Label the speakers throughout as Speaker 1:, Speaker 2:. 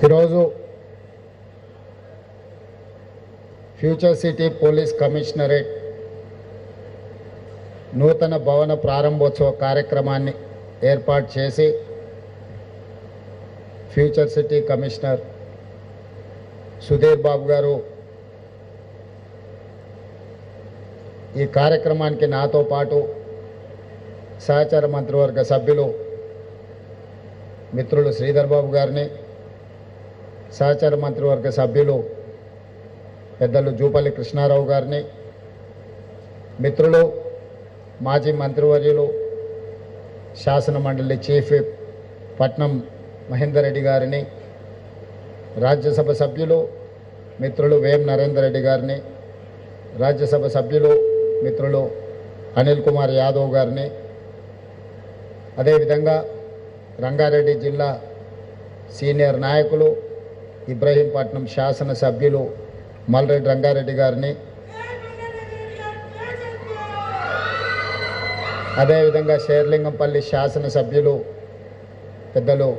Speaker 1: ఈరోజు future city police commissionerate నూతన భవన ప్రారంభోత్సవ కార్యక్రమాన్ని ఏర్పాటు చేసి future city commissioner Sudheer Babu గారు ఈ కార్యక్రమానికి నాతో పాటు సహచార మంత్రివర్గ సభ్యులు మిత్రులు శ్రీధర్ బాబు గారిని, సహచార మంత్రివర్గ సభ్యులు పెద్దలు జూపల్లి కృష్ణారావు గారిని, మిత్రులు మాజీ మంత్రివర్యులు శాసన మండలి చీఫ్ విప్ పట్నం మహేందర్ రెడ్డి గారిని, రాజ్యసభ సభ్యులు మిత్రులు వేం నరేందర్ రెడ్డి గారిని, రాజ్యసభ సభ్యులు మిత్రులు అనిల్ కుమార్ యాదవ్ గారిని, అదేవిధంగా రంగారెడ్డి జిల్లా సీనియర్ నాయకులు ఇబ్రహీంపట్నం శాసన సభ్యులు మల్రెడ్డి రంగారెడ్డి గారిని, అదేవిధంగా షేర్లింగంపల్లి శాసన సభ్యులు పెద్దలు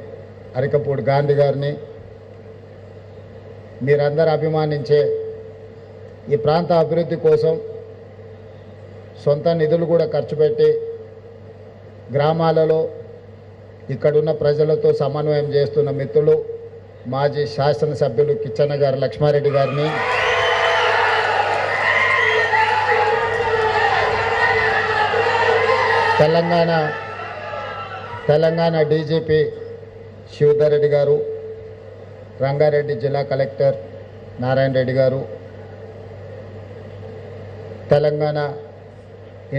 Speaker 1: అరికపూడి గాంధీ గారిని, మీరందరూ అభిమానించే ఈ ప్రాంత అభివృద్ధి కోసం సొంత నిధులు కూడా ఖర్చు పెట్టి గ్రామాలలో ఇక్కడున్న ప్రజలతో సమన్వయం చేస్తున్న మిత్రులు మాజీ శాసనసభ్యులు కిచ్చన్న గారు లక్ష్మారెడ్డి గారిని, తెలంగాణ డీజీపీ శివధర్ రెడ్డి గారు, రంగారెడ్డి జిల్లా కలెక్టర్ నారాయణ రెడ్డి గారు, Telangana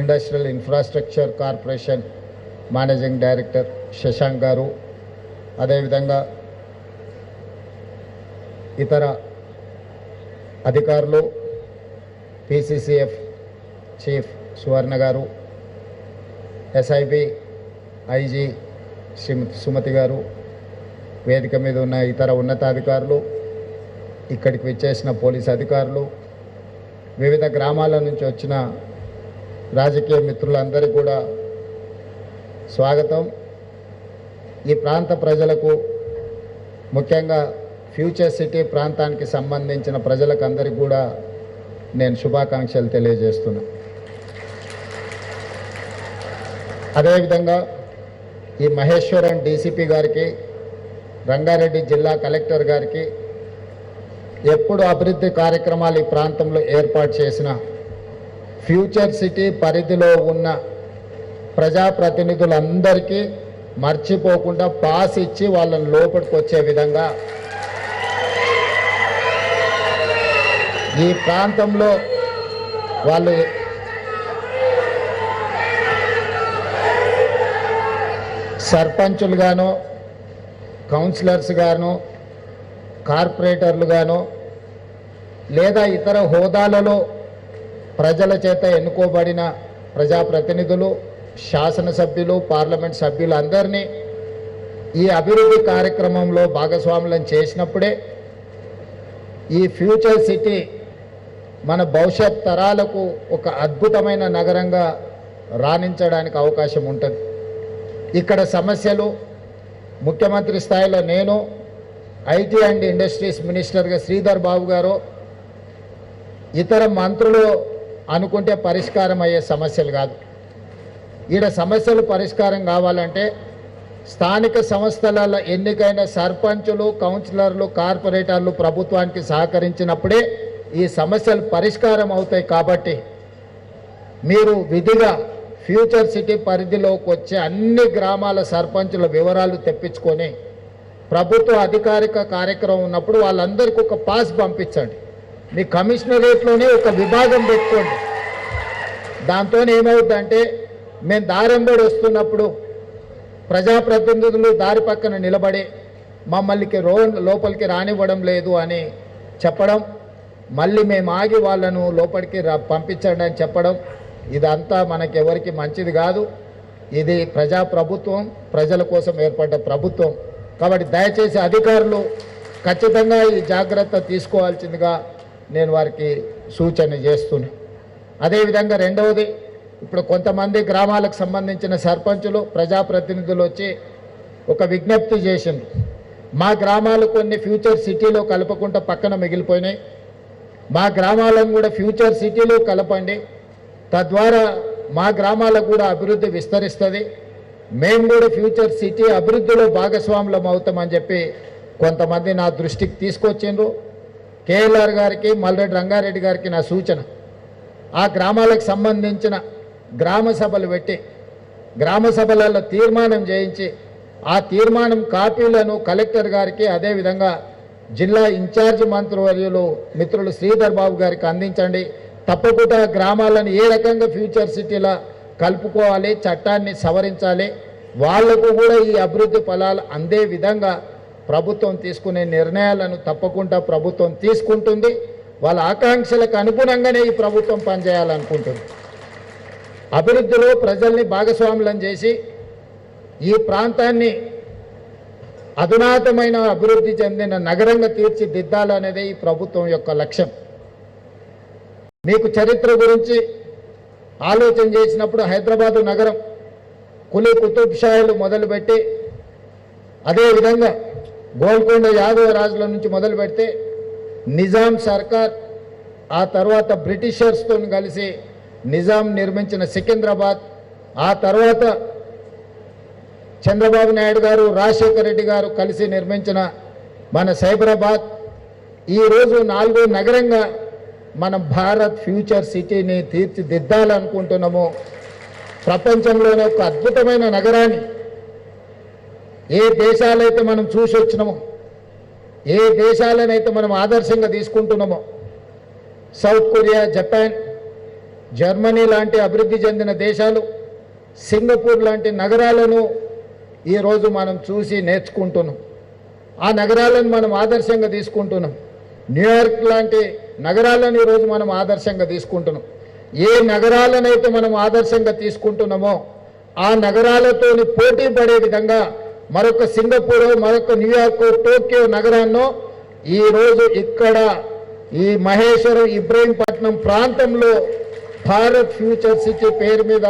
Speaker 1: industrial infrastructure corporation managing director Shashank గారు, అదేవిధంగా ఇతర అధికారులు, పీసీసీఎఫ్ చీఫ్ సువర్ణ గారు, ఎస్ఐబి ఐజీ సుమతి గారు, వేదిక మీద ఉన్న ఇతర ఉన్నతాధికారులు, ఇక్కడికి విచ్చేసిన పోలీస్ అధికారులు, వివిధ గ్రామాల నుంచి వచ్చిన రాజకీయ మిత్రులందరికీ కూడా స్వాగతం. ఈ ప్రాంత ప్రజలకు, ముఖ్యంగా ఫ్యూచర్ సిటీ ప్రాంతానికి సంబంధించిన ప్రజలకు అందరికీ కూడా నేను శుభాకాంక్షలు తెలియజేస్తున్నా. అదేవిధంగా ఈ మహేశ్వరం డీసీపీ గారికి, రంగారెడ్డి జిల్లా కలెక్టర్ గారికి ఎప్పుడు అభివృద్ధి కార్యక్రమాలు ఈ ప్రాంతంలో ఏర్పాటు చేసిన ఫ్యూచర్ సిటీ పరిధిలో ఉన్న ప్రజాప్రతినిధులందరికీ మర్చిపోకుండా పాస్ ఇచ్చి వాళ్ళని లోపలికి వచ్చే విధంగా ఈ ప్రాంతంలో వాళ్ళు సర్పంచులుగానో, కౌన్సిలర్స్గానో, కార్పొరేటర్లుగానో లేదా ఇతర హోదాలలో ప్రజల చేత ఎన్నుకోబడిన ప్రజాప్రతినిధులు, శాసనసభ్యులు, పార్లమెంట్ సభ్యులు అందరినీ ఈ అభివృద్ధి కార్యక్రమంలో భాగస్వాములను చేసినప్పుడే ఈ ఫ్యూచర్ సిటీ మన భవిష్యత్ తరాలకు ఒక అద్భుతమైన నగరంగా రాణించడానికి అవకాశం ఉంటుంది. ఇక్కడ సమస్యలు ముఖ్యమంత్రి స్థాయిలో నేను, ఐటీ అండ్ ఇండస్ట్రీస్ మినిస్టర్గా శ్రీధర్ బాబు గారు, ఇతర మంత్రులు అనుకుంటే పరిష్కారం అయ్యే సమస్యలు కాదు. ఈడ సమస్యలు పరిష్కారం కావాలంటే స్థానిక సంస్థల ఎన్నికైన సర్పంచులు, కౌన్సిలర్లు, కార్పొరేటర్లు ప్రభుత్వానికి సహకరించినప్పుడే ఈ సమస్యలు పరిష్కారం అవుతాయి. కాబట్టి మీరు విధిగా ఫ్యూచర్ సిటీ పరిధిలోకి వచ్చే అన్ని గ్రామాల సర్పంచుల వివరాలు తెప్పించుకొని ప్రభుత్వ అధికారిక కార్యక్రమం ఉన్నప్పుడు వాళ్ళందరికీ ఒక పాస్ పంపించండి. మీ కమిషనరేట్లోనే ఒక విభాగం పెట్టుకోండి. దాంతో ఏమవుతుందంటే మేము దారంబడి వస్తున్నప్పుడు ప్రజాప్రతినిధులు దారి పక్కన నిలబడి మమ్మల్ని లోపలికి రానివ్వడం లేదు అని చెప్పడం, మళ్ళీ మేము ఆగి వాళ్ళను లోపలికి పంపించండి అని చెప్పడం, ఇదంతా మనకెవరికి మంచిది కాదు. ఇది ప్రజాప్రభుత్వం, ప్రజల కోసం ఏర్పడ్డ ప్రభుత్వం. కాబట్టి దయచేసి అధికారులు ఖచ్చితంగా ఈ జాగ్రత్త తీసుకోవాల్సిందిగా నేను వారికి సూచన చేస్తున్నా. అదేవిధంగా రెండవది, ఇప్పుడు కొంతమంది గ్రామాలకు సంబంధించిన సర్పంచులు, ప్రజాప్రతినిధులు వచ్చి ఒక విజ్ఞప్తి చేసింది. మా గ్రామాలు కొన్ని ఫ్యూచర్ సిటీలో కలపకుండా పక్కన మిగిలిపోయినాయి. మా గ్రామాలను కూడా ఫ్యూచర్ సిటీలో కలపండి, తద్వారా మా గ్రామాలకు కూడా అభివృద్ధి విస్తరిస్తుంది, మేము కూడా ఫ్యూచర్ సిటీ అభివృద్ధిలో భాగస్వాములం అవుతామని చెప్పి కొంతమంది నా దృష్టికి తీసుకొచ్చిండ్రు. కేఎల్ఆర్ గారికి, మల్రెడ్డి రంగారెడ్డి గారికి నా సూచన, ఆ గ్రామాలకు సంబంధించిన గ్రామ సభలు పెట్టి గ్రామ సభలలో తీర్మానం చేయించి ఆ తీర్మానం కాపీలను కలెక్టర్ గారికి, అదేవిధంగా జిల్లా ఇన్ఛార్జ్ మంత్రివర్యులు మిత్రులు శ్రీధర్ బాబు గారికి అందించండి. తప్పకుండా గ్రామాలను ఏ రకంగా ఫ్యూచర్ సిటీలా కలుపుకోవాలి, చట్టాన్ని సవరించాలి, వాళ్లకు కూడా ఈ అభివృద్ధి ఫలాలు అందే విధంగా ప్రభుత్వం తీసుకునే నిర్ణయాలను తప్పకుండా ప్రభుత్వం తీసుకుంటుంది. వాళ్ళ ఆకాంక్షలకు అనుగుణంగానే ఈ ప్రభుత్వం పనిచేయాలనుకుంటుంది. అభివృద్ధిలో ప్రజల్ని భాగస్వాములను చేసి ఈ ప్రాంతాన్ని అధునాతమైన అభివృద్ధి చెందిన నగరంగా తీర్చిదిద్దాలనేదే ఈ ప్రభుత్వం యొక్క లక్ష్యం. మీకు చరిత్ర గురించి ఆలోచన చేసినప్పుడు హైదరాబాదు నగరం కులీ కుతుబ్ షాయిలు మొదలుపెట్టి, అదేవిధంగా గోల్కొండ యాదవ రాజుల నుంచి మొదలు పెడితే నిజాం సర్కార్, ఆ తర్వాత బ్రిటిషర్స్తో కలిసి నిజాం నిర్మించిన సికింద్రాబాద్, ఆ తర్వాత చంద్రబాబు నాయుడు గారు, రాజశేఖర రెడ్డి గారు కలిసి నిర్మించిన మన సైబరాబాద్, ఈరోజు 4వ నగరంగా మనం భారత్ ఫ్యూచర్ సిటీని తీర్చిదిద్దాలనుకుంటున్నాము. ప్రపంచంలోనే ఒక అద్భుతమైన నగరాన్ని ఏ దేశాలైతే మనం చూసి వచ్చినామో, ఏ దేశాలనైతే మనం ఆదర్శంగా తీసుకుంటున్నామో, సౌత్ కొరియా, జపాన్, జర్మనీ లాంటి అభివృద్ధి చెందిన దేశాలు, సింగపూర్ లాంటి నగరాలను ఈరోజు మనం చూసి నేర్చుకుంటున్నాం. ఆ నగరాలను మనం ఆదర్శంగా తీసుకుంటున్నాం. న్యూయార్క్ లాంటి నగరాలను ఈరోజు మనం ఆదర్శంగా తీసుకుంటున్నాం. ఏ నగరాలనైతే మనం ఆదర్శంగా తీసుకుంటున్నామో ఆ నగరాలతోని పోటీ పడే విధంగా మరొక సింగపూర్, మరొక న్యూయార్క్, టోక్యో నగరాల్లో ఈరోజు ఇక్కడ ఈ మహేశ్వరం, ఇబ్రహీంపట్నం ప్రాంతంలో భారత్ ఫ్యూచర్ సిటీ పేరు మీద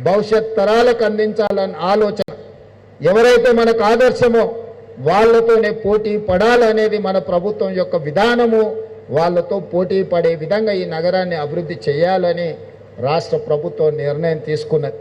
Speaker 1: భవిష్యత్ తరాలకు అందించాలని ఆలోచన. ఎవరైతే మనకు ఆదర్శమో వాళ్ళతోనే పోటీ పడాలనేది మన ప్రభుత్వం యొక్క విధానము. వాళ్ళతో పోటీ పడే విధంగా ఈ నగరాన్ని అభివృద్ధి చేయాలని రాష్ట్ర ప్రభుత్వం నిర్ణయం తీసుకున్నది.